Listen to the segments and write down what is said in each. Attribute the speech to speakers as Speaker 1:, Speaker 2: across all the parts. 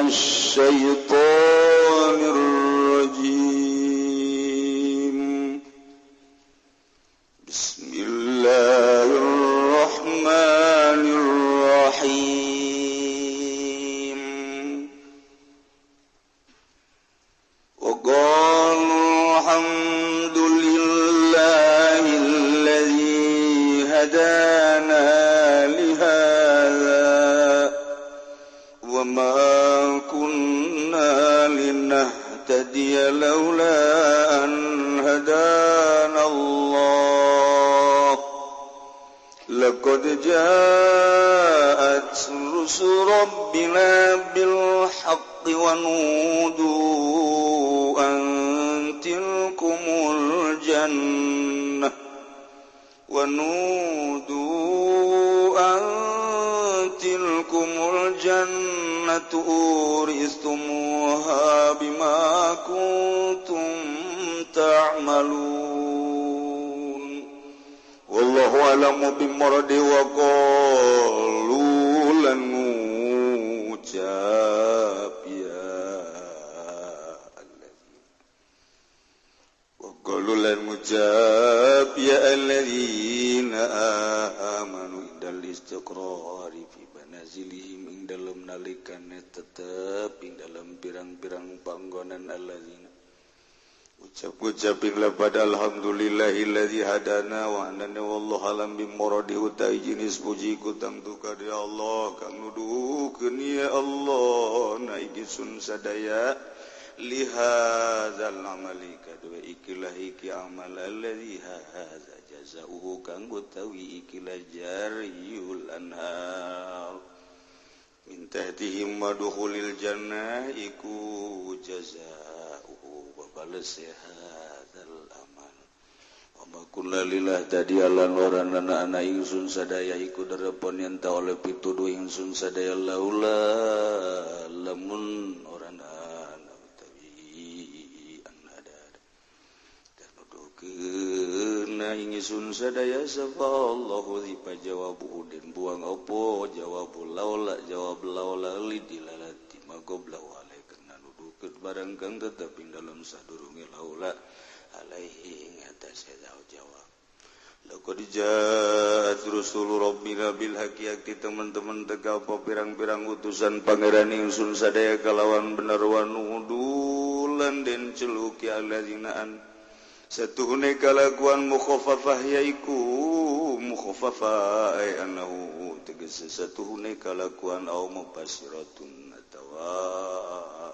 Speaker 1: الشيطان الرجيم بسم الله الرحمن الرحيم وقالوا الحمد لله الذي هدانا وما كنا لنهتدي لولا أن هدانا الله لقد جاءت رسل ربنا بالحق ونودوا أن تلكم الجنة أورثتموها بما كنتم تعملون والله أعلم بمراد وقالوا لن ngucap ya وقالوا لن ngucap ya alladzina amanu indal istiqrar fi banazilihim ing dalam nalikane tetep ing dalam pirang-pirang panggonan alladzina ucap-ucapin lapada alhamdulillahilladzi hadana wa anana wallahu alam bimuradi utai jenis puji kutang tukadi Allah kang nuduhkeun ya Allah naigisun sadaya lihadzal amali kadua ikilah iki amal alladzi hadza jazaohu kang utawi ikilah jariyul anhar min tahtihim madkhulil jannah iku jazaohu wa balas hadzal amal wa ma kullalillah tadi alan warana ana ingsun sadaya iku darepon yen ta oleh pituduh ingsun sadaya laula lamun orana utawi anada dan nuduhkeun ingsun sadaya sapa Allahu dipajawabu den buang opo jawabul laula jawab laula lidilalati magobla walai kana nuduhkeun barang kang tetep ing dalam sadurunge laula alaihi ngatas jawab laqad jaat rusul rabbina bil haqqi teman-teman teka apa pirang-pirang utusan pangeran ingsun sadaya kalawan bener wa nudulan den celuki allazinaan satuhune kalakuan mukhaffafah yaiku mukhaffafah ay anahu tegese satuhune kalakuan au mubasyiratun atawa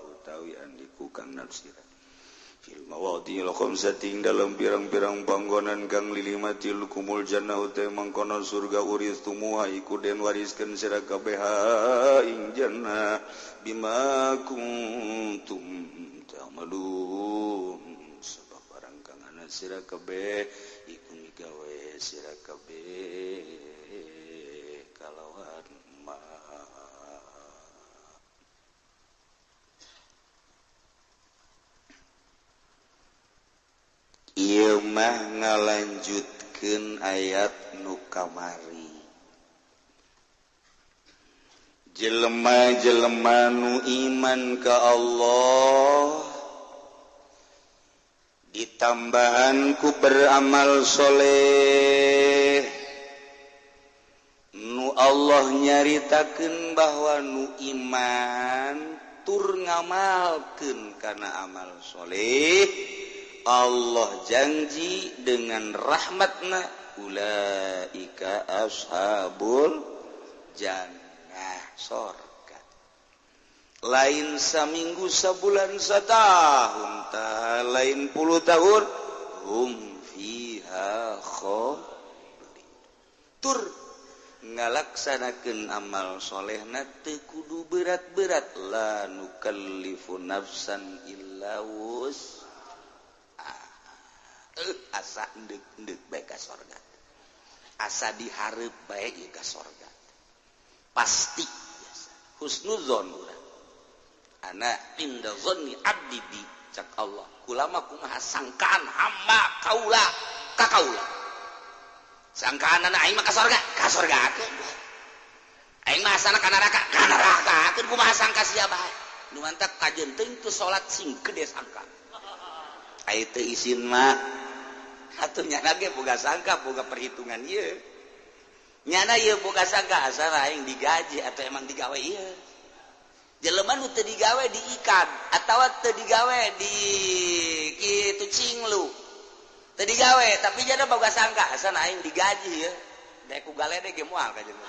Speaker 1: utawi andiku kang nafsira fil mawadhi'il khamsati dalam pirang-pirang panggonan kang lilimatil kumul jannah uta mangkono surga uristumuha iku den wariskeun sira kabeh ing jannah bima kuntum ta'malun sira kabeh iku migawe sira kabeh kalawan ma ieu mah ngalanjutkeun ayat nu kamari jelema-jelema nu iman ka Allah ditambahan ku beramal soleh nu Allah nyaritakeun bahwa nu iman tur ngamalkeun kana amal soleh Allah janji dengan rahmatna ulaika ashabul jannah surga lain saminggu sabulan satahun tah lain 10 tahun hum fiha khalidun tur ngalaksanakeun amal solehna teu kudu berat-berat la nukallifu nafsan illa wus'aha asa endek bae ka surga asa dihareup bae ka surga pasti husnuzon urang ana inda zanni abdi bi cak Allah kulama kumaha sangkaan hamba kaula ka kaula sangkaan aing mah ka surga akeun aing mah asana ka neraka akeun kumaha sangka sia bae nu mantap kajen teh itu salat sing gede sangka ai teu isin mah atuh nyana ge boga sangka boga perhitungan ieu nyana ieu boga sangka asal aing digaji atau emang digawe ieu jelema nu teu digawe diikat atawa teu digawe di kitu cinglu teu digawe tapi jana boga sangka asal aing digaji ieu dek ku galede ge moal ka jelema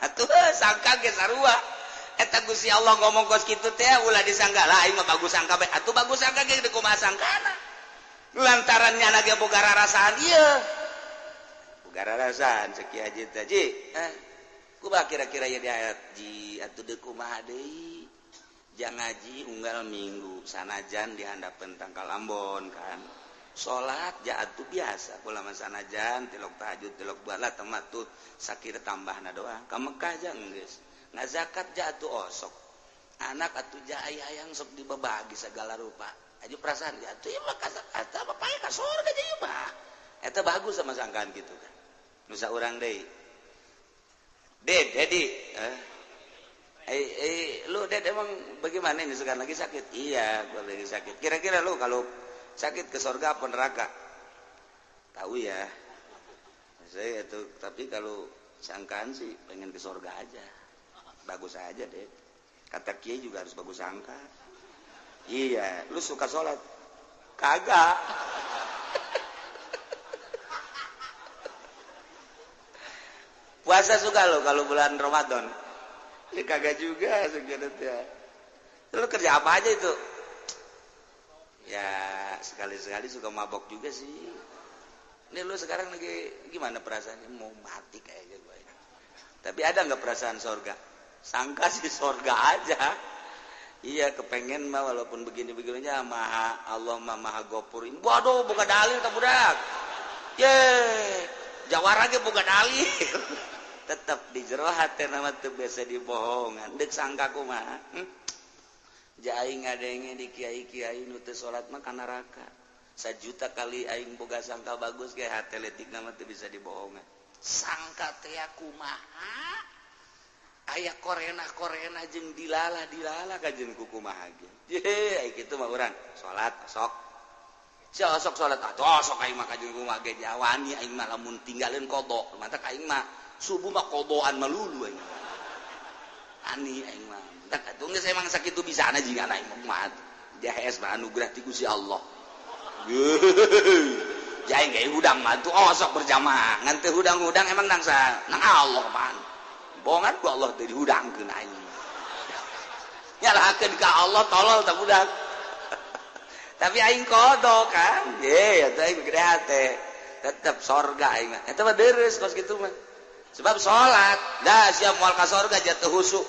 Speaker 1: atuh sangka ge sarua eta Gusti Allah ngomong kos kitu teh ulah disangka lah aing mah bagus sangka bae atuh bagus sangka ge kumaha sangkana lantaran nyana ge boga rarasaan ieu boga rarasaan cek Haji tadi kumaha kira-kira ya di ayat ji atuh deuk kumaha deui jang ngaji unggal minggu sanajan di handapeun tangkal Ambon kan salat ja atuh biasa kula mah sanajan tilok tahajud tilok bala tematut sakira tambahna doang ka Mekah jang geus ngazakat ja atuh osok anak atuh ja hayang sok dibabagi segala rupa aju perasaan ja atuh ieu mah eta bapae ka surga ja ieu mah eta bagus sama sangkaan kitu kan nu saurang deui Dedi lu Ded emang bagaimana ini sekarang lagi sakit iya gua lagi sakit kira-kira lu kalau sakit ke surga apa neraka tahu ya saya itu tapi kalau sangkaan sih pengen ke surga aja bagus aja deh kata Kiai juga harus bagus sangka iya lu suka sholat kagak puasa suka lo kalau bulan Ramadan ya kagak juga segitu ya lu kerja apa aja itu ya sekali-sekali suka mabok juga sih ini lu sekarang lagi gimana perasaannya mau mati kayaknya gue tapi ada nggak perasaan sorga sangka sih sorga aja iya kepengen mah walaupun begini-begininya maha Allah maha gopurin waduh buka dalil tak budak ye jawara ge buka dalil tetap di jero hati nama teu biasa dibohongan dek sangka kumaha aing ngadenge di kiai-kiai nu teu salat mah ka neraka 1 juta kali aing boga sangka bagus ge hate leutik nama teu bisa dibohongan sangka teh kumaha aya korena jeung dilala kajeun ku kumaha ge ye kitu mah urang salat sok sok salat atuh sok aing mah kajeun kumaha ge jawani aing mah lamun tinggalin qada mata aing mah subuh mah qadaan melulu aing ani aing mah tak atuh geus emang sakitu bisana jeung aing mah jahes mah anugerah ti Gusti Allah jaing ge hudang mah tuh sok berjamaah ngan teu hudang-hudang emang nang Allah pan bohongan ku Allah teh dihudangkeun aing nyalahakeun ka Allah tolol tak budak tapi aing kodo kan ye atuh aing gede hate tetep sorga aing mah eta mah deres kos kitu mah sebab salat dah siap moal ka sorga jatuh husuk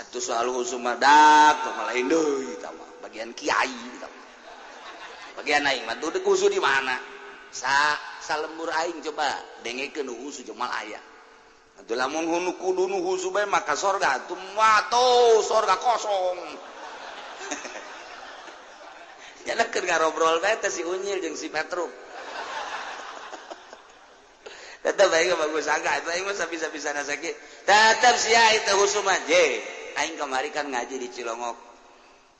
Speaker 1: atuh soal husuk mah dak mah lain deui eta mah bagian kiai eta mah bagian aing mah tuh husuk di mana salembur aing coba dengekeun husuk jeung mal aya atuh lamun hunu kudu nu husuk bae maka sorga atuh mah tuh sorga kosong nyalakeun ngarobrol bae teh si Unyil jeung si Petruk tetap aing bagus sangka itu aing mah sabisa-bisana sakit tetap sia itu husuk mah je aing kamari kan ngaji di Cilongok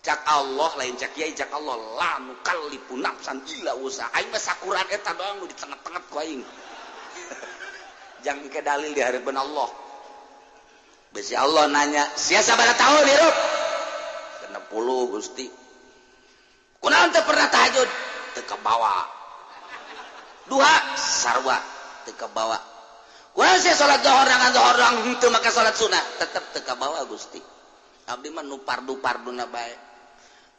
Speaker 1: cak Allah lain cak kiai cak Allah la nukallifu nafsan illa usaha aing mah sakuran eta doang nu di tengah-tengah ku aing jangan ke dalil di harapan Allah besi Allah nanya sia sabaraha taun hirup 60 Gusti kunaon teu pernah tahajud teu kabawa duha sarwa teu kabawa kunaon sia salat zuhur dengan zuhur doang teu make salat sunah tetep teu kabawa Gusti abdi mah nu pardu-parduna bae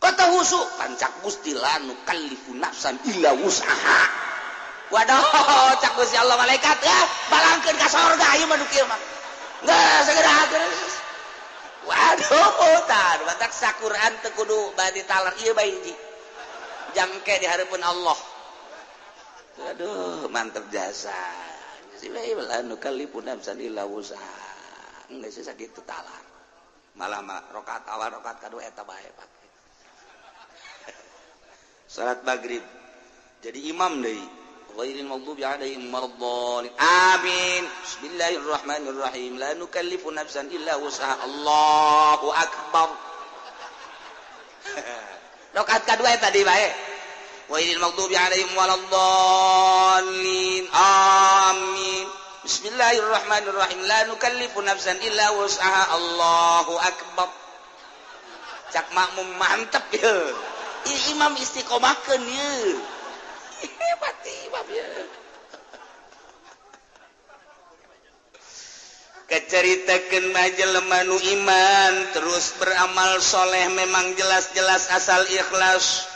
Speaker 1: kata husuk pancak Gusti la nukallifu nafsan illa wus'aha waduh cak Gusti Allah malaikat ya balangkeun ka sorga ieu mah nu kieu mah geus segera geus waduh tah batak sakuran teu kudu bade talar ieu bae hiji jangke di hareupeun Allah aduh mantep jasa si bae la nukallifu nafsan illa wus'aha geus sakitu talar malah rakaat awal rakaat kadua eta bae pake salat maghrib jadi imam deui ghairil maghdubi alaihim waladdallin amin bismillahirrahmanirrahim la nukallifu nafsan illa wus'aha Allahu akbar
Speaker 2: Rakaat kedua tadi bae. Wailil maghdubi alaihim waladdallin. Amin. Bismillahirrahmanirrahim. La nukallifu nafsan illa wus'aha. Allahu akbar. Cak makmum mantep ya. Imam istiqomahkeun ya. Hebat imam ya. Keceritakeun mah jelema nu iman terus beramal soleh memang jelas-jelas asal ikhlas.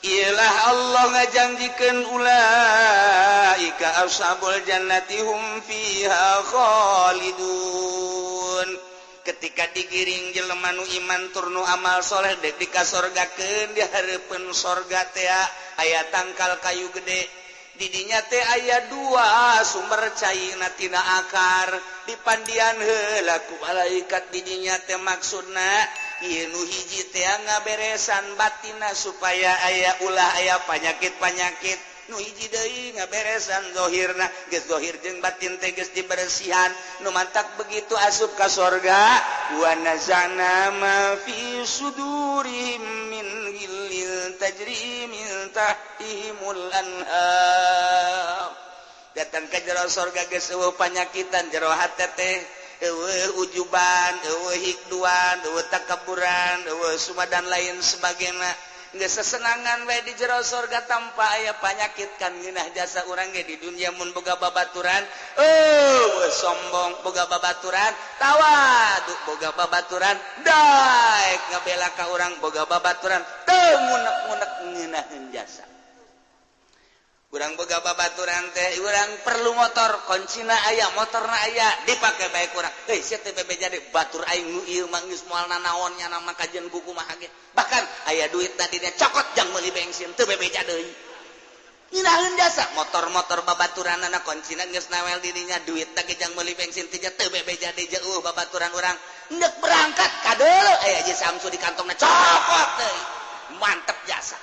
Speaker 2: Ialah Allah ngajanjikeun ulaika ashabul jannati hum fiha khalidun. Ketika digiring jelema nu iman tur nu amal soleh dek dikasorgakeun di hareupeun sorga teh aya tangkal kayu gede. Didinya teh aya 2 sumber cairna tina akar dipandian heula ku malaikat. Didinya teh maksudna ieu nu hiji teh ngaberesan batina supaya aya ulah aya panyakit-panyakit. Nu hiji deui ngaberesan zahirna geus zahir jeung batin teh geus diberesihan. Nu mantak begitu asup ka sorga. Wa nazana ma fi sudurihim min ghillin tajri min tahtihimul anhar. Datang ka jero sorga geus eueuh panyakitan jero hate teh eueuh ujuban, eueuh hikduan, eueuh takaburan, eueuh sumadan lain sebagainya. Geus sesenangan we di jero sorga tanpa aya panyakit kan ngeunah jasa urang ge di dunia mun boga babaturan. Sombong boga babaturan, tawaduk boga babaturan, daek ngabela ka urang boga babaturan, teu ngunek-ngunek ngeunaheun jasa. Urang boga babaturan teh urang perlu motor, kuncina aya, motorna aya, dipake bae urang. Heuh sia teh bebeja deui batur aing nu ieu mah geus moal nanaonnya nama kajian buku mah ge. Bahkan aya duit tadi dia cokot jang meuli bensin teu bebeja deui. Ngeunaheun jasa motor-motor babaturanna kuncina geus nawel dirinya duit teh jang meuli bensin teh teu bebeja deui jeuh babaturan urang. Hendak berangkat kadeuleu aya Haji Samsu di kantongna cokot deui. Mantep jasa.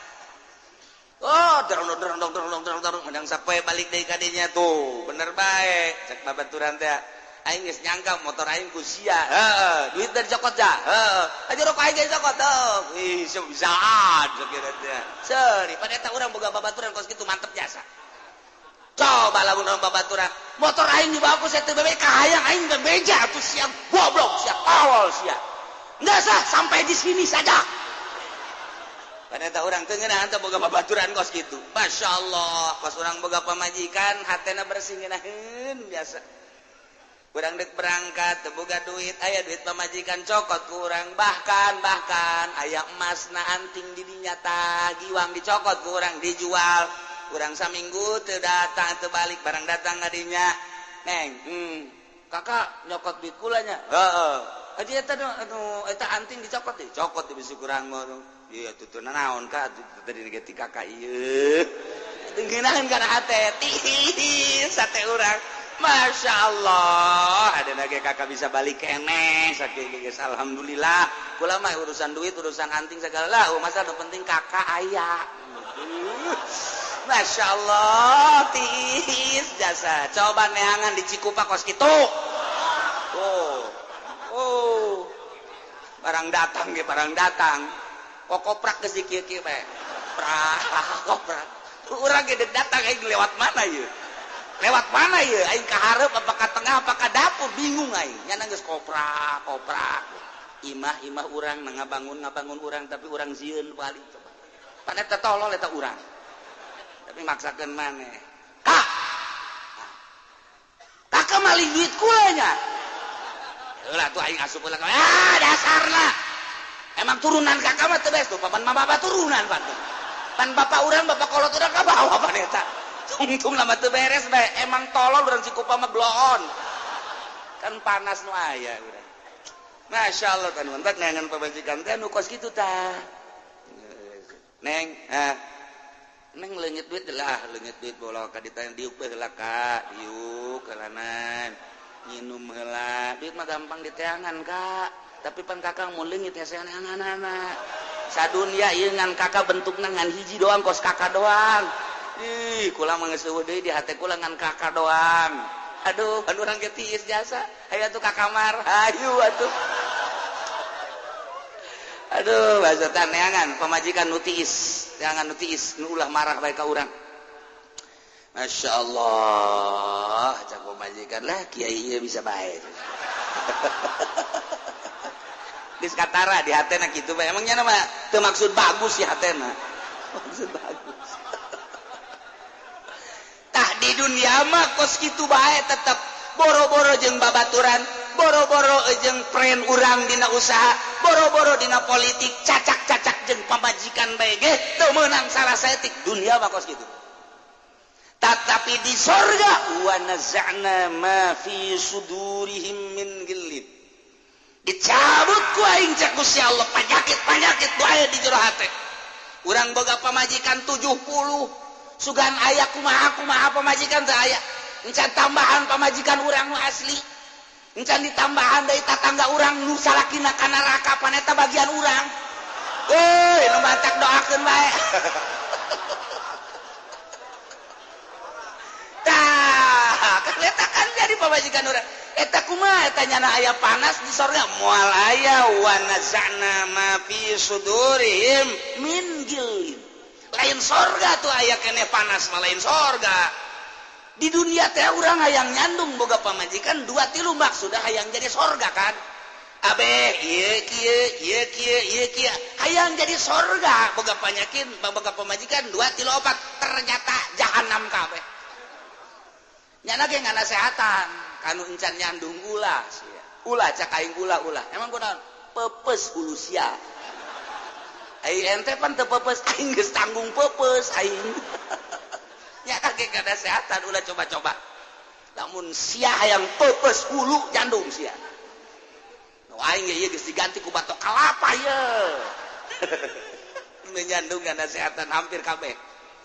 Speaker 2: Dorong menang sapoe balik deui ka dinya tuh. Bener bae cek babaturan teh. Aing geus nyangka motor aing ku sia. Duit dari cokot ja. Aja rokok aing cokot tuh. Ih, sebisaan sakira teh. Seuri pada eta urang boga babaturan kos kitu mantep jasa. Coba lamun urang babaturan, motor aing dibawa ku saya teu bebe kahayang aing bebeja atuh sia goblok sia awal sia. Enggak sah sampai di sini saja. Pada orang tengenah anta boga babaturan kos gitu. Masya Allah, kos orang boga pamajikan, hatena bersih ngeunaheun biasa. Urang dek berangkat, teu boga duit, aya duit pamajikan cokot ku urang. Bahkan aya emasna anting di dinya tah, giwang dicokot ku urang dijual. Urang saminggu teu datang teu balik, barang datang ka dinya. Neng, kakak nyokot duit kula nya. Heeh. Aji eta eta anting dicokot deui. Cokot di bisi kurang mah. Iya tutuna naon ka tadi nege ti kakak ieu. Ngeunaheun kana hate tih sate urang. Masya Allah, ada nage kakak bisa balik keneh saking geus alhamdulillah. Kula mah urusan duit, urusan anting segala lah, masa nu penting kakak aya. Masya Allah, tis jasa. Coba neangan di Cikupa kos kitu. Oh. Barang datang ge barang datang. Kokoprak geus dikieu-kieu bae. Koprak. Urang ge datang aing lewat mana ieu? Lewat mana ieu? Aing ka hareup apa ka tengah apa ka dapur bingung aing. Nyana geus koprak. Imah urang ngabangun urang tapi urang zieun balik coba. Pan eta tolol eta urang. Tapi maksakeun maneh. Kakak malih duit kula nya. Heula tuh aing asup heula. Dasarna. Emang turunan kakak mah teu beres tuh, papan mah bapak turunan pan. Pan bapak urang, bapak kolot urang ka bawah pan eta. Tungtung lama teu beres bae, emang tolol urang Cikupa mah bloon. Kan panas nu aya urang. Masyaallah kan mantap neangan pabajikan teh nu kos kitu tah. Neng, Neng leungit duit lah, leungit duit bola ka ditanya diuk bae heula ka, diuk kalanan. Nginum heula, duit mah gampang diteangan Kak. Tapi pan kakak mau leungit hesean anak-anak. Sadunya ieu ngan kakak bentukna ngan hiji doang kos kakak doang. Ih, kula mah geus eueuh deui di hate kula ngan kakak doang. Aduh, anu urang ge tiis jasa. Hayu atuh ka kamar. Hayu atuh. Aduh bahasa neangan pamajikan nutiis jangan nutiis nu ulah marah bae ka urang. Masya Allah cak pamajikan lah kiai ieu bisa bae. Dis katara di hatena kitu bae emangnya nama teu maksud bagus ya hatena. Maksud bagus. Tah di dunia mah kos kitu bae tetep boro-boro jeung babaturan boro-boro jeung pren urang dina usaha boro-boro dina politik cacak-cacak jeung pamajikan bae ge teu meunang sarasetik dunia mah kos kitu. Tetapi di sorga wa naz'na ma fi sudurihim min ghillin dicabut ku aing cak Gusti Allah panyakit bae di jero hate. Urang boga pamajikan 70 sugan aya kumaha pamajikan teu aya encan tambahan pamajikan urang nu asli encan ditambahan dari tatangga urang nu salakina ka neraka paneta bagian urang euy nu batak doakeun bae tah kan eta kan jadi pamajikan urang eta kumaha eta nyana aya panas di sorga moal aya wa nazana ma fi sudurihim min ghillin lain sorga tuh aya keneh panas mah lain sorga. Di dunia teh urang hayang nyandung boga pamajikan 2-3 maksudna hayang jadi sorga kan. Abeh ieu kieu hayang jadi sorga boga panyakin boga pamajikan 2-3 4 ternyata jahanam kabeh. Nyana ge ngana sehatan kanu encan nyandung ulah sia. Ulah cak aing ulah. Emang kunaon? Pepes hulu sia. Aing ente pan teu pepes aing geus tanggung pepes aing. Nyata ge kada sehatan ulah coba-coba. Lamun sia hayang pepes hulu jandung sia. Nu aing ge ieu geus diganti ku batok kalapa ye. Nyandung kada sehatan hampir kabeh.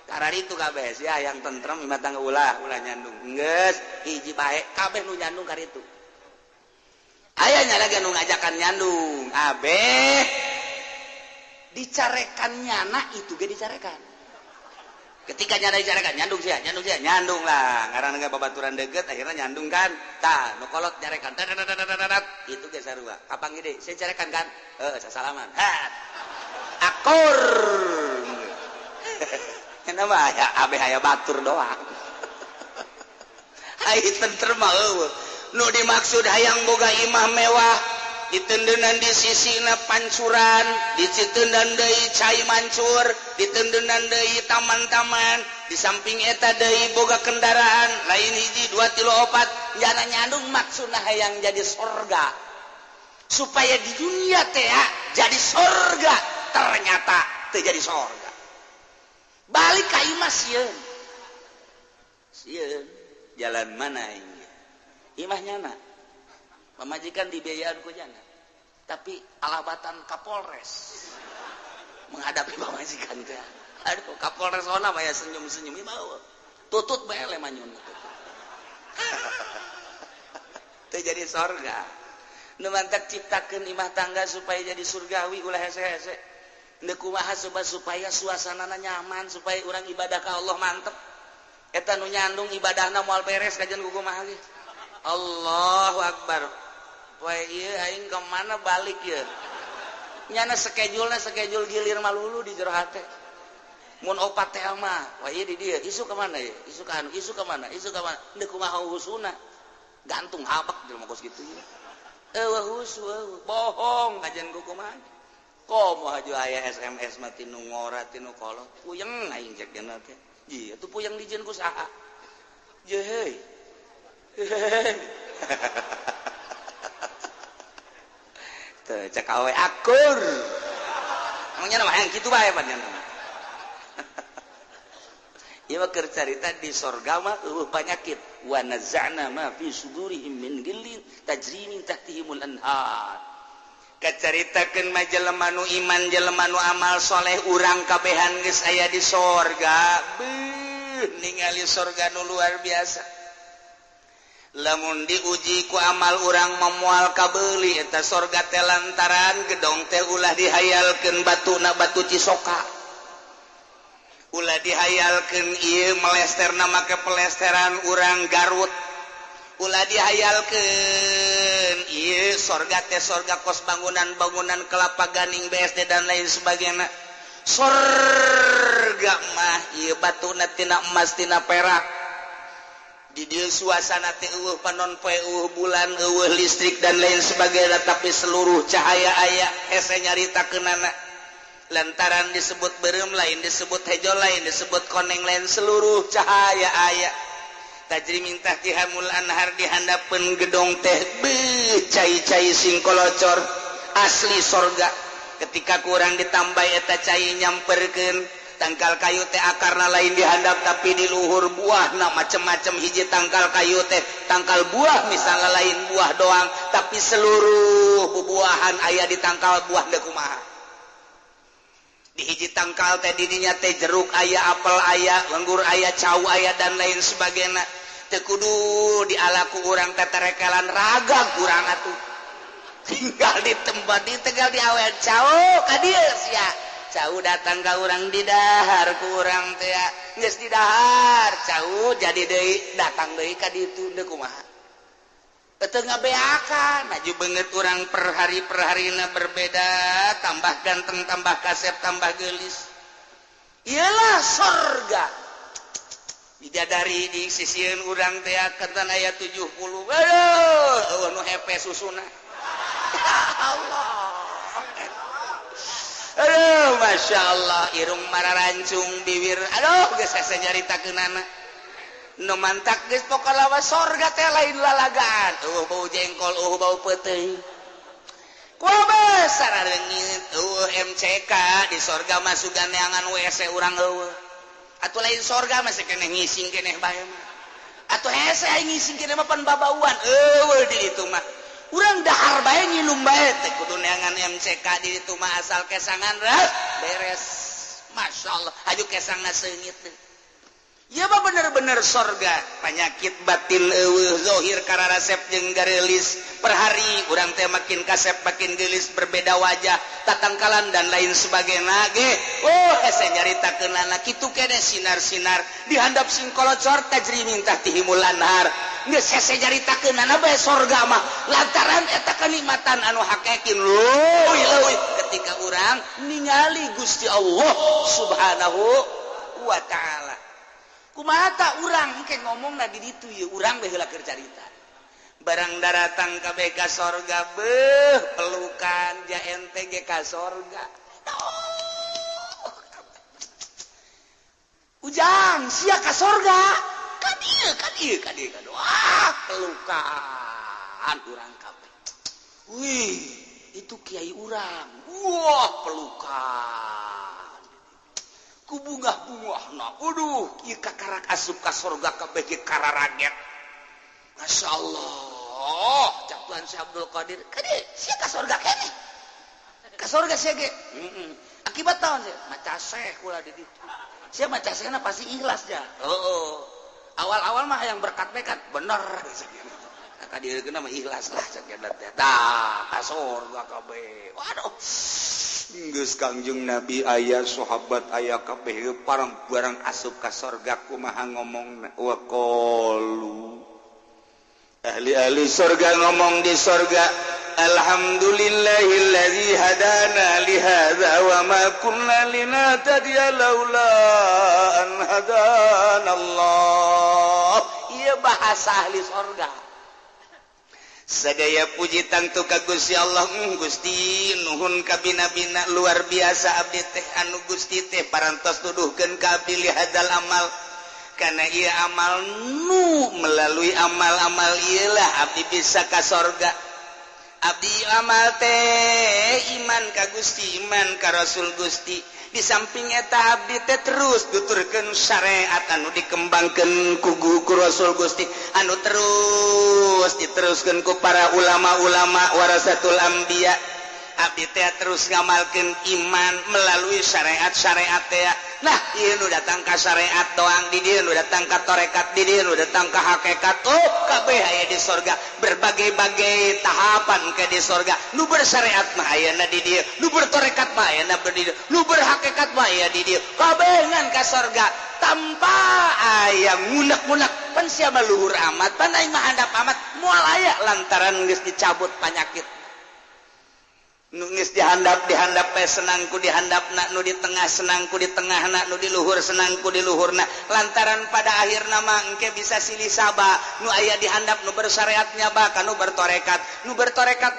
Speaker 2: Karena itu kabeh sia hayang tentrem imah tangga ulah nyandung. Geus hiji bae kabeh nu nyandung karitu. Aya nya lagi nu ngajakan nyandung. Abeh dicarekan nyana itu ge dicarekan. Ketika nyana dicarekan nyandung nyandung lah ngaranna ge babaturan deukeut akhirnya nyandung kan tah nu kolot nyarekan itu ge sarua kapang gede saya carekan kan sasalaman hat akur kenapa ya abeh aya batur doang ai tentrem mah eueuh nu dimaksud hayang boga imah mewah ditendenan di sisina pancuran dicitendan deui cai mancur ditendenan deui taman-taman di samping eta deui boga kendaraan lain hiji 2 3 4 jana nyandung maksudna hayang jadi sorga supaya di dunia teh jadi sorga ternyata teu jadi sorga balik ka imah sieun jalan mana ini imah nyana pamajikan dibiayaan ku jana tapi alabatan Kapolres menghadapi pamajikan teh aduh Kapolres ona mah ya senyum-senyum ieu mah tutut bae le manyun teu jadi sorga nu mantak ciptakeun imah tangga supaya jadi surgawi ulah hese-hese teu kumaha supaya suasanana nyaman supaya urang ibadah ka Allah mantep eta nu nyandung ibadahna moal beres kajian kumaha ge Allahu Akbar. Poe ieu aing ka mana balik ye. Nyana schedule gilir malulu di jero hate. Mun opat teh mah, poe ieu di dieu, isu ka mana ye? Isu ka anu, isu ka mana? Teu kumaha husuna. Gantung habak di rumah kos kitu ye. Eueuh husu eueuh, bohong kajian kumaha. Komo haju aya SMS mah tinu ngora tinu kolot. Puyeng aing cek dina teh. Ieu atuh puyeng dijieun ku saha? Je heuy. Cek awe akur emangnya nama yang gitu bae pan nyana ieu mah keur carita di sorga mah eueuh panyakit wa nazana ma fi sudurihim min ghillin tajri min tahtihimul anhar kacaritakeun mah jelema nu iman jelema nu amal soleh urang kabehan geus aya di sorga beuh ningali sorga nu luar biasa lamun diuji ku amal urang memual kabeuli eta sorga teh lantaran gedong teh ulah dihayalkeun batuna batu cisoka ulah dihayalkeun ieu melester make pelesteran urang Garut ulah dihayalkeun surga teh surga kos bangunan kelapa ganing BSD dan lain sebagainya surga mah ieu batuna tina emas tina perak di dieu suasana teh eueuh panon poe eueuh bulan eueuh listrik dan lain sebagainya tapi seluruh cahaya aya hese nyaritakeunana lantaran disebut beureum lain disebut hejo lain disebut koneng lain seluruh cahaya aya tajri mintah tihamul anhar dihandapeun gedong teh cai-cai sing kolocor asli sorga ketika kurang ditambah eta cai nyamperkeun tangkal kayu teh akarna lain dihandap tapi di luhur buahna macem-macem hiji tangkal kayu teh tangkal buah misalnya lain buah doang tapi seluruh bubuahan aya di tangkal buah teh kumaha di hiji tangkal teh didinya teh jeruk aya apel aya anggur aya cau aya dan lain sebagainya teu kudu dialaku urang teh terekelan ragag urang atuh tinggal di tempat di tegal di awet cau ka dieu sia cau datang ka urang di dahar ku urang teh geus di dahar cau jadi deui datang deui ka ditu teu kumaha teu ngabeakan maju beungeut urang per harina berbeda tambah ganteng tambah kasep tambah geulis iyalah surga bidadari di sisieun urang teh ketan aya 70 aduh nu hepe susuna Allah aduh Masya Allah irung mararancung bibir aduh geus hese nyaritakeunana nu mantak geus pokalawa sorga teh lain lalagaan bau jengkol bau peuteuy kumaha sarareungit MCK di sorga mah sugan neangan WC urang eueuh atuh lain sorga mah keneh ngising keneh bae mah atuh hese aing ngising keneh mah pan babauan eueuh di ditu mah urang dahar bae ngilum bae teh kudu neangan MCK di ditu mah asal kesangan beres Masya Allah aju kesangna seungit teh ya mah bener-bener sorga penyakit batin eueuh zohir kararasep jeung garelis per hari urang teh makin kasep makin geulis berbeda wajah tatangkalan dan lain sebagainya ge hese nyaritakeunana kitu keneh sinar-sinar dihandap sing kolocor tajri mintah tihimul anhar geus hese nyaritakeunana bae sorga mah lantaran eta kenikmatan anu hakekin leuwih ketika urang ningali Gusti Allah Subhanahu wa taala kumaha ta urang engke ngomongna di ditu ye urang bae heula keur carita barang daratang kabeh ka sorga beuh pelukan ja ente ge ka sorga ujang sia ka sorga ka dieu wah pelukan urang kabeh wih itu kiai urang wah pelukan ku bungah-bungahna uduh ieu kakarak asup ka sorga kabeh ge kararaget Masya Allah cak Tuhan Si Abdul Qadir kade sia ka sorga keneh ka sorga sia ge akibat taon sia maca seh kula di ditu sia maca sehna pasti ikhlas ja awal-awal mah yang berkat-berkat bener ka dieukeun mah ikhlas lah cak eta teh tah ka sorga kabeh waduh geus Kangjeng Nabi aya sahabat aya kabeh parang barang asup ka sorga kumaha ngomongna wa qalu ahli sorga ngomong di sorga alhamdulillahilladzi hadana li hadza wa ma kunna linahtadiya laula an hadanallah ieu bahasa ahli sorga sadaya puji tangtu ka Gusti Allah Gusti nuhun ka bina-bina luar biasa abdi teh anu Gusti teh parantos tuduhkeun ka abdi li hadzal amal kana ieu amal nu melalui amal-amal ieu lah abdi bisa ka sorga abdi amal teh iman ka Gusti iman ka Rasul Gusti di samping eta abdi teh terus tuturkeun syariat anu dikembangkeun ku Rasul Gusti anu terus diteruskeun ku para ulama-ulama warasatul anbiya abdi teh terus ngamalkeun iman melalui syariat-syariat teh nah ieu nu datang ka syariat doang di dieu nu datang ka tarekat di dieu nu datang ka hakikat kabeh aya di sorga berbagai-bagai tahapan ke di sorga nu bersyariat mah aya di dieu nu bertarekat mah aya di dieu nu berhakikat mah aya di dieu kabeh ngan ka sorga tanpa aya ngunek-ngunek pan siapa luhur amat pan aing mah handap amat moal aya lantaran geus dicabut panyakit nu geus dihandap senangku dihandapna nu di tengah senangku di tengahna nu di luhur senangku di luhurna lantaran pada akhirna mah engke bisa silih sabab nu aya dihandap nu bersyariat nyaba ka nu bertorekat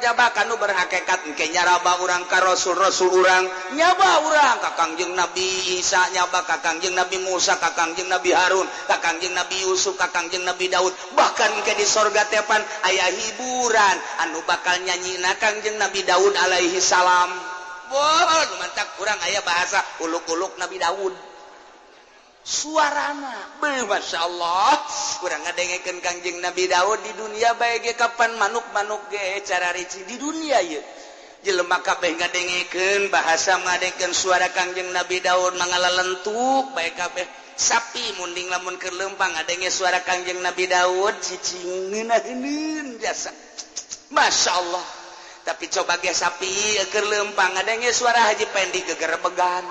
Speaker 2: nyaba ka nu berhakikat engke nyaraba urang ka rasul urang nyaba urang ka Kangjeng Nabi Isa nyaba ka Kangjeng Nabi Musa ka Kangjeng Nabi Harun ka Kangjeng Nabi Yusuf ka Kangjeng Nabi Daud bahkan engke di sorga teh pan aya hiburan anu bakal nyanyina Kangjeng Nabi Daud alaihi salam. Wah, mantap kurang aya bahasa uluk-uluk Nabi Daud. Suarana, masya Allah, kurang ngadengekeun Kangjeng Nabi Daud di dunia bae ge kapan manuk-manuk ge cara rici di dunia ye. Jelema kabeh ngadengekeun bahasa ngadengekeun suara Kangjeng Nabi Daud mangalalentuk bae kabeh. Sapi munding lamun keur leumpang ngadenge suara Kangjeng Nabi Daud cicing ngeunaheun jasa. Masya Allah. Tapi coba ge sapi keur leumpang ngadenge suara Haji Pendi gegerbegan.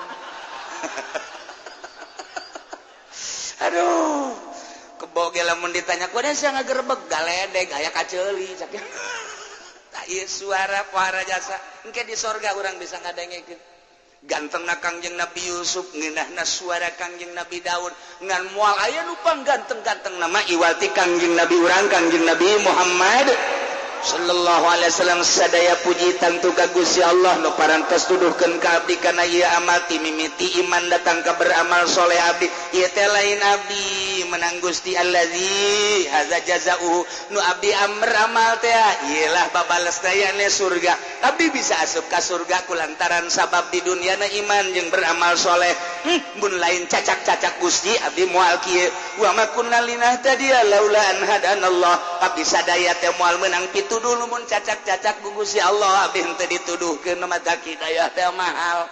Speaker 2: Aduh, kebo ge lamun ditanya kumaha sia ngagerebeg galedeg aya kaceuli cak. Tah ieu suara pohara jasa engke di sorga urang bisa ngadengekeun. Gantengna Kangjeng Nabi Yusuf ngeunahna suara Kangjeng Nabi Daud ngan moal aya nu pangganteng-ganteng nama iwati Kangjeng Nabi urang Kangjeng Nabi Muhammad sallallahu alaihi wasallam sadaya puji tangtu ka Gusti Allah nu parantos tuduhkeun ka abdi kana ieu amal ti mimiti iman datang ka beramal soleh abdi ieu teh lain abdi menang Gusti allazi haza jazaa'uhu nu abdi amr amal teh ieulah babales dayana surga abdi bisa asup ka surga kulantaran sabab di dunyana iman jeung beramal soleh mun lain cacak-cacak Gusti abdi moal kieu wa ma kunna linahtadiya laula an hadanallah abdi sadaya teh moal meunang tuduh mun cacak-cacak gugus si Allah abdi henteu dituduhkeun mata hidayah teh mahal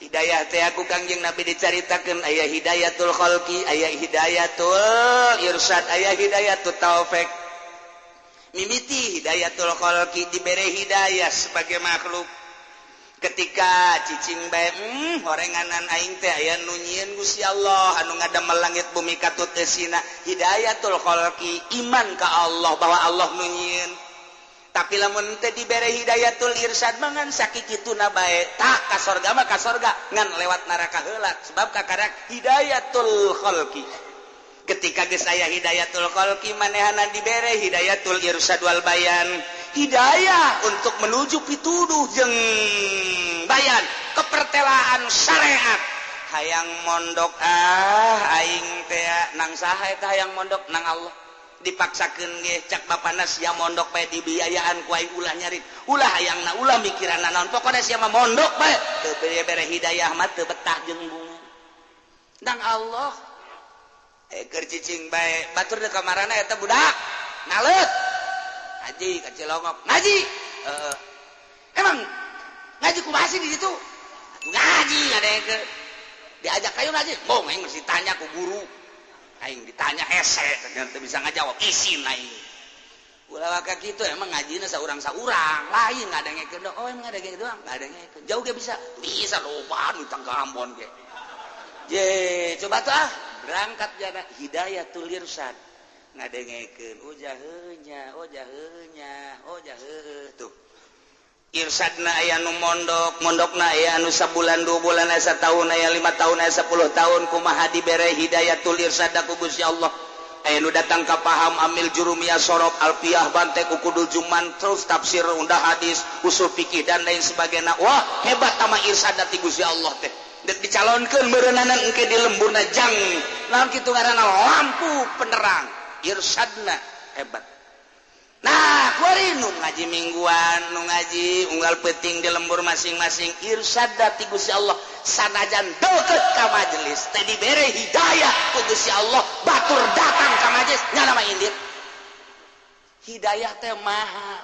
Speaker 2: hidayah teh aku Kangjeng Nabi dicaritakeun aya hidayatul khalqi aya hidayatul irsyad aya hidayatul taufik mimiti hidayatul khalqi dibere hidayah sebagai makhluk ketika cicing bae horenganan aing teh aya nu nyieun Gusti Allah anu ngadamel langit bumi katut eusina hidayatul khalqi iman ka Allah bahwa Allah nu nyieun tapi lamun teh dibere hidayatul irsyad mangan sakikituna bae tah ka sorga mah ka sorga ngan lewat neraka heula sebab kakarak hidayatul khalqi ketika geus aya hidayatul khalqi manehana dibere hidayatul irsyad wal bayan hidayah untuk menuju pituduh jeung bayan kepertelaan syariat hayang mondok aing teh nang saha eta hayang mondok nang Allah dipaksakeun ge cak bapana sia mondok bae dibiayaan ku aing ulah nyari ulah hayangna ulah mikiranna naon pokona sia mah mondok bae teu bere hidayah mah teu betah jeung bunga nang Allah keur cicing bae batur di kamarana eta budak ngaleut ngaji ka Cilongok ngaji emang ngaji kumaha sih di situ ngaji ngadengekeun diajak ayo ngaji mong aing mesti tanya ku guru aing ditanya hese ternyata bisa ngajawab isin aing ulah ka kitu emang ngajina saurang-saurang lain ngadengekeun oh emang ngadengekeun doang ngadengekeun jauh ge bisa loba nu tangga Ambon ge ye coba tuh berangkat jana hidayatul irsyad ngadengekeun ujaheunya tuh irsadna aya nu mondokna aya anu sabulan 2 bulan aya sataun aya 5 tahun aya 10 tahun kumaha dibere hidayatul irsyad ku Gusti Allah aya nu datang ka paham amil jurumiyah sorop alfiyah bante kukudul juman terus tafsir unda hadis usul fikih dan lain sebagainya wah hebat tama irsyad ti Gusti Allah teh dek dicalonkeun beureunanan engke di lemburna jang naon kitu ngaranna lampu penerang irsadna hebat nah kuari nu ngaji mingguan nu ngaji unggal peuting di lembur masing-masing irsad ti Gusti Allah sanajan deukeut ka majelis teh dibere hidayah ku Gusti Allah batur datang ka majelis nya mah indit hidayah teh mahal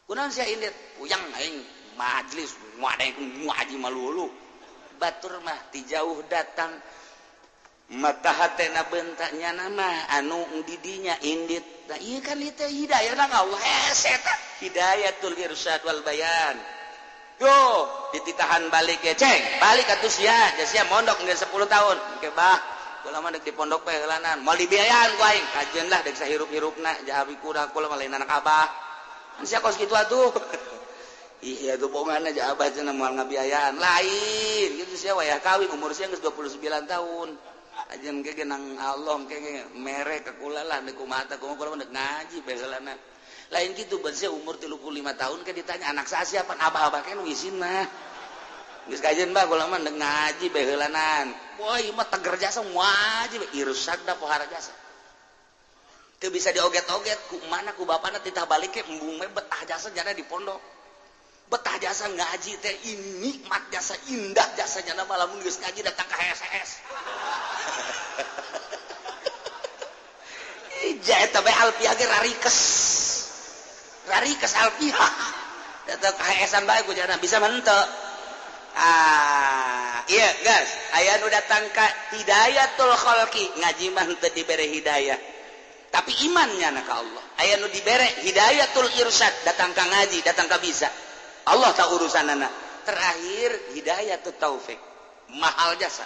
Speaker 2: kunaon sia indit puyang aing majelis moal ngaji malulu batur mah ti jauh datang mata hatena bentaknya nama anu didinya indit nah iya kan itu hidayah nang Allah eta hidayatul irsyad wal bayan yo dititahan balik ya ceng balik atuh sia mondok geus 10 tahun ke bah kula mah deuk di pondok bae heulanan moal dibiayaan ku aing kajeun lah deuk sahirup-hirupna jahabi kurang kula mah lain anak abah kan sia kos kitu atuh iya tuh bonganna ja abah cenah moal ngabiayaan lain gitu sia wayah kawin umur sia geus 29 tahun ajeun ge nang Allah ge mere ka kula lah deuk kumaha teh kula mah deuk ngaji bae heulana lain gitu beun sia umur 35 tahun ke ditanya anak saya siapa abah-abah kan wisin mah geus kajeun bah kula mah deuk ngaji bae heulanan wah ieu mah teger jasa wajib irsak da pohara jasa teu bisa dioget-oget ku mana ku bapana titah balik ke embung mah betah jasa jana di pondok betah jasa ngaji teh ini nikmat jasa indah jasa jana lamun geus ngaji datang ka HSS ija eta bae alfiah ge rarikes alfiah datang ka HSS bae ku jana bisa henteu iya guys aya nu datang ka hidayatul khalqi ngaji mah teu dibere hidayah tapi imannya na ka Allah aya nu dibere hidayatul irsyad datang ka ngaji datang ka bisa Allah tak urusanana terakhir hidayatul taufik mahal jasa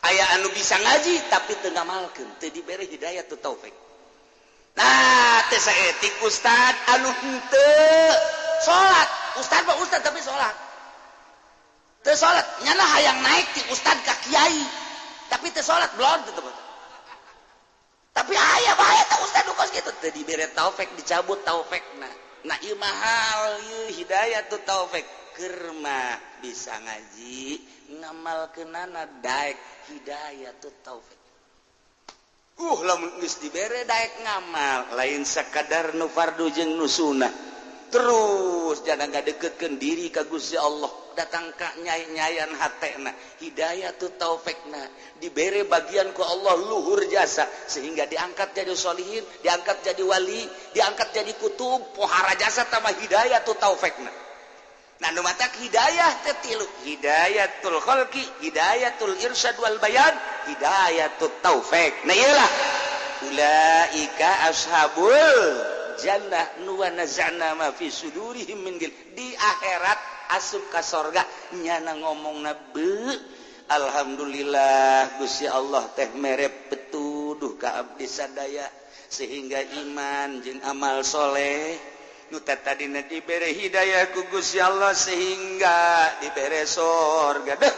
Speaker 2: aya anu bisa ngaji tapi teu ngamalkeun teu dibere hidayatul taufik nah teh saeutik ustad anu henteu salat ustad mah ustad tapi salat teu salat nyana hayang naik ti ustad ka kiai tapi teu salat blon teu tapi aya bae teh ustad kos kitu teu dibere taufik dicabut taufikna nah ieu mahal ieu hidayatul taufik keur mah bisa ngaji ngamalkeunana daek hidayatul taufik lamun geus dibere daek ngamal lain sakadar nu fardu jeung nu sunnah terus jangan ngadeukeutkeun diri ka Gusti Allah datang ka nyai-nyayan hatena hidayatul taufikna dibere bagian ku Allah luhur jasa sehingga diangkat jadi sholihin diangkat jadi wali diangkat jadi kutub pohara jasa tambah hidayatul taufikna nah nu matak hidayah teh tilu hidayatul khalqi hidayatul irsyad wal bayan hidayatul taufik nah iyalah ulaika ashabul jannah nu wa nazana ma fi sudurihim min gil di akhirat asup ka sorga nyana ngomongna beu alhamdulillah Gusti Allah teh mere petuduh ka abdi sadaya sehingga iman jeung amal soleh nu tadina dibere hidayah ku Gusti Allah sehingga dibere sorga deh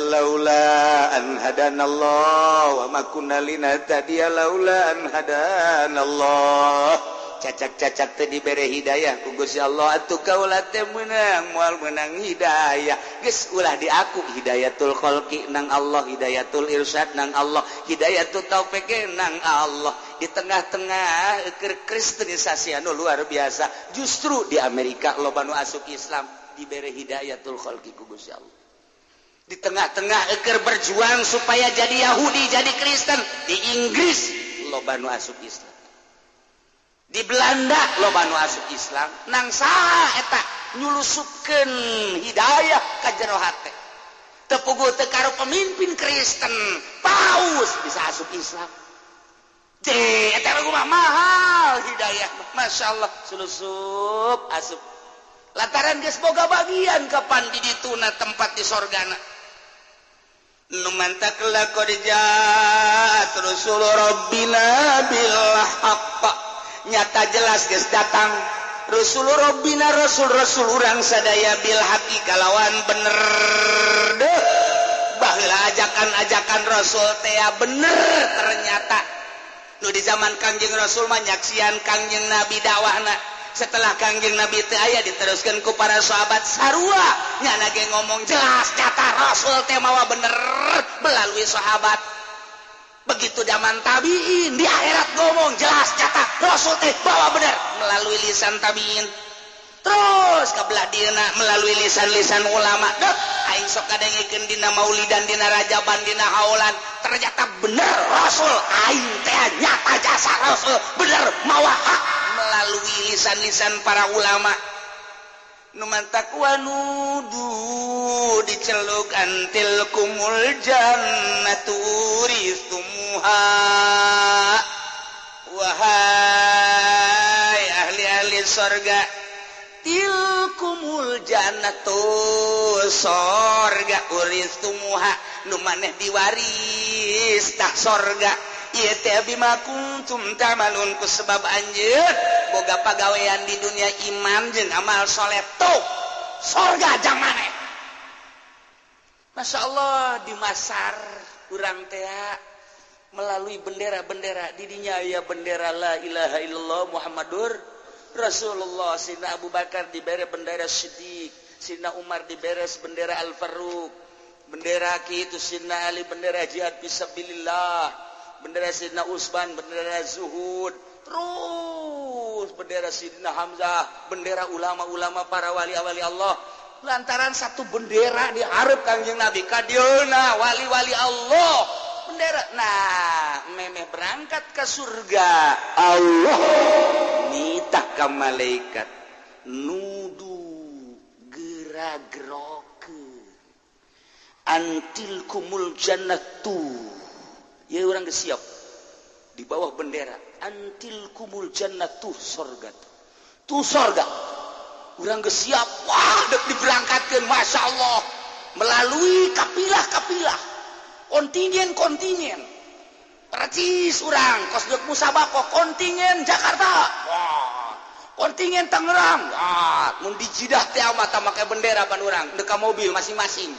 Speaker 2: laula an hadanallah wa ma kunna linahtadiya laula an hadanallah cacak-cacak teh dibere hidayah ku Gusti Allah atuh kaula teh meunang moal meunang hidayah geus ulah diaku hidayatul khalqi nang Allah hidayatul irsyad nang Allah hidayatul taufik nang Allah di tengah-tengah keur kristenisasi anu luar biasa justru di Amerika loba nu asup Islam dibere hidayatul khalqi ku Gusti Allah di tengah-tengah keur berjuang supaya jadi Yahudi jadi Kristen di Inggris loba nu asup Islam di Belanda loba nu asup Islam nang saha eta nyulusupkeun hidayah ka jero hate teu puguh teu karo pemimpin Kristen paus bisa asup Islam eta mah mahal hidayah masyaallah sulusup asup lantaran geus boga bagian kapan di dituna tempat di sorgana nu mantak laqad jaat rasul rabbina bil haqq nyata jelas geus datang Rasul Rabbina Rasul urang sadaya bil haqi kalawan bener deh baheula ajakan-ajakan Rasul teh bener ternyata nu di zaman Kangjeng Rasul mah nyaksian Kangjeng Nabi dakwahna setelah Kangjeng Nabi teh aya diteruskeun ku para sahabat sarua nyana ge ngomong jelas nyata Rasul teh mawa bener melalui sahabat begitu zaman tabiin di akhirat ngomong jelas catat Rasul teh bawa benar melalui lisan tabiin terus kabelah dina melalui lisan-lisan ulama deh aing sok kadengikeun dina maulidan dina rajaban dina haulan ternyata bener Rasul aing teh nyata jasa Rasul bener mawa hak melalui lisan-lisan para ulama nu mantak wanudu diceluk antil kumul jannatu uristumuha wahai ahli-ahli sorga tilkumul jannatu sorga uristumuha nu maneh diwaris tah sorga ieu teh bima kuntum tamalun ku sebab anjeun boga pagawean di dunia iman jeung amal soleh tuh sorga jang maneh. Masya Allah di Masar urang teh melalui bendera-bendera didinya aya bendera la ilaha illallah Muhammadur Rasulullah. Sidna Abu Bakar dibere bendera Siddiq, Sidna Umar diberes bendera Al-Faruq, bendera kitu Sidna Ali bendera jihad fisabilillah, bendera Sidna Utsman bendera zuhud, terus bendera Sidna Hamzah, bendera ulama-ulama para wali-wali Allah. Lantaran satu bendera diharap Kangjeng Nabi kadieuna wali-wali Allah bendera. Nah, memeh berangkat ke surga Allah nitah ka malaikat nudu gera-gerokeun antil kumul jannatu. Ya orang geus siap di bawah bendera antil kumul jannatu sorga. Tu sorga. Urang geus siap, wah dek diberangkatkeun Masya Allah melalui kapilah-kapilah kontingen percis urang kos dek musabako kontingen Jakarta, wah kontingen Tangerang, wah mun dijidah teh mata make bendera pan urang deka mobil masing-masing,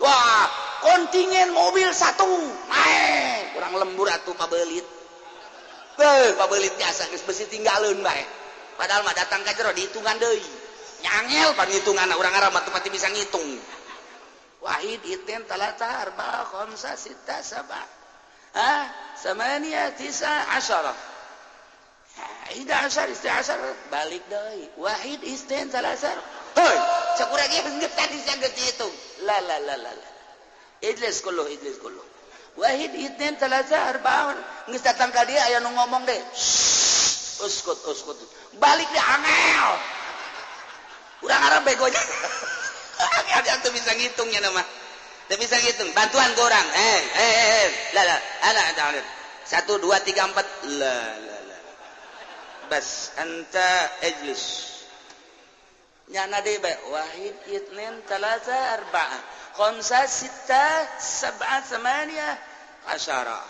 Speaker 2: wah kontingen mobil satu naik urang lembur atuh pabeulit pabeulit biasa geus besi tinggalin bae padahal mah datang ka jero dihitungan deui nyangel pan ngitungan urang Arab teu pati bisa ngitung. Wahid iten talata arba khamsa sitta sab'a samania tisa asyara 11 12 balik deui wahid isten talata heuy cek urang ieu geus tadi geus dihitung la idlis kullu wahid iten talata arba geus datang ka dieu aya nu ngomong deh uskut balik deh angel urang Arab begonya dia tuh bisa ngitungnya nama dia bisa ngitung bantuan ke orang ada 1 2 3 4 la bas anta ijlis nyana deh wahid itnin talata arba'a khamsa sitta sab'a thamaniya asyara